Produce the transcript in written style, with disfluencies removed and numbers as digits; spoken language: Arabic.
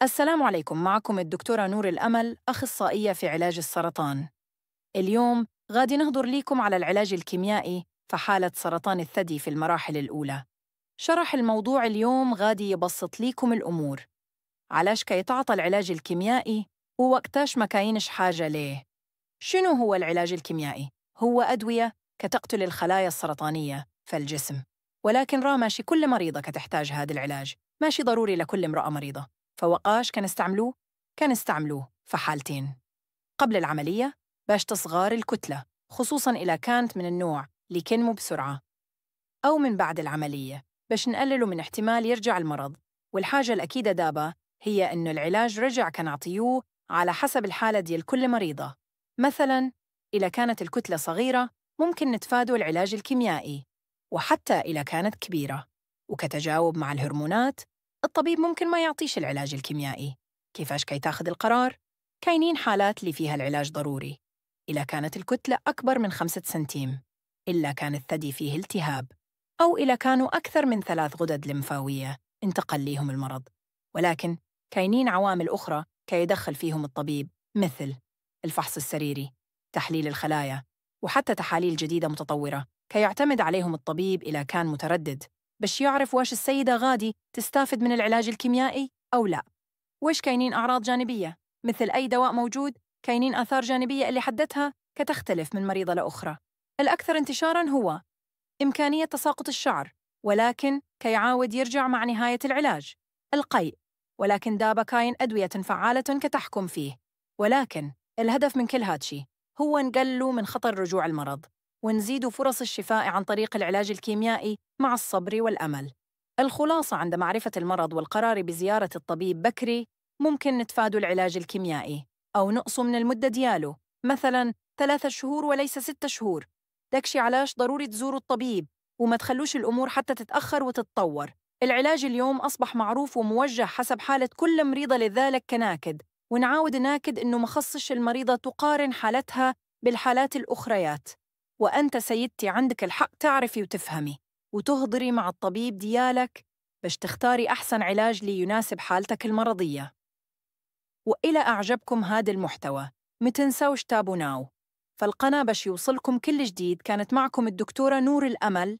السلام عليكم، معكم الدكتورة نور الأمل، أخصائية في علاج السرطان. اليوم غادي نهضر ليكم على العلاج الكيميائي في حالة سرطان الثدي في المراحل الأولى. شرح الموضوع اليوم غادي يبسط ليكم الأمور. علاش كيتعطى العلاج الكيميائي ووقتاش ما كاينش حاجة ليه. شنو هو العلاج الكيميائي؟ هو أدوية كتقتل الخلايا السرطانية في الجسم، ولكن ماشي كل مريضة كتحتاج هذا العلاج، ماشي ضروري لكل امرأة مريضة. فوقاش كنستعملوه؟ كنستعملوه في حالتين: قبل العملية باش تصغار الكتلة، خصوصاً إذا كانت من النوع اللي كنمو بسرعة، أو من بعد العملية باش نقللوا من احتمال يرجع المرض. والحاجة الأكيدة دابا هي إنه العلاج رجع كنعطيوه على حسب الحالة ديال كل مريضة. مثلاً إذا كانت الكتلة صغيرة ممكن نتفادوا العلاج الكيميائي، وحتى إذا كانت كبيرة وكتجاوب مع الهرمونات الطبيب ممكن ما يعطيش العلاج الكيميائي. كيفاش كي تاخد القرار؟ كاينين حالات اللي فيها العلاج ضروري إذا كانت الكتلة أكبر من 5 سنتيم، إلا كان الثدي فيه التهاب، أو إذا كانوا أكثر من 3 غدد لمفاوية انتقل ليهم المرض. ولكن كاينين عوامل أخرى كيدخل فيهم الطبيب، مثل الفحص السريري، تحليل الخلايا، وحتى تحاليل جديدة متطورة كيعتمد عليهم الطبيب إذا كان متردد باش يعرف واش السيدة غادي تستافد من العلاج الكيميائي أو لا. وإيش كاينين أعراض جانبية؟ مثل أي دواء موجود كاينين آثار جانبية اللي حدتها كتختلف من مريضة لأخرى. الأكثر انتشاراً هو إمكانية تساقط الشعر، ولكن كيعاود يرجع مع نهاية العلاج. القيء، ولكن دابا كاين أدوية فعالة كتحكم فيه. ولكن الهدف من كل هادشي هو نقللوا من خطر رجوع المرض ونزيدوا فرص الشفاء عن طريق العلاج الكيميائي مع الصبر والأمل. الخلاصة: عند معرفة المرض والقرار بزيارة الطبيب بكري ممكن نتفادوا العلاج الكيميائي أو نقصوا من المدة دياله، مثلاً 3 شهور وليس 6 شهور. داكشي علاش ضروري تزوروا الطبيب وما تخلوش الأمور حتى تتأخر وتتطور. العلاج اليوم أصبح معروف وموجه حسب حالة كل مريضة، لذلك كناكد ونعاود ناكد إنه مخصش المريضة تقارن حالتها بالحالات الأخريات. وأنت سيدتي عندك الحق تعرفي وتفهمي وتهضري مع الطبيب ديالك باش تختاري أحسن علاج ليناسب حالتك المرضية. وإلى أعجبكم هذا المحتوى متنسوش تابوناو فالقناة باش يوصلكم كل جديد. كانت معكم الدكتورة نور الأمل.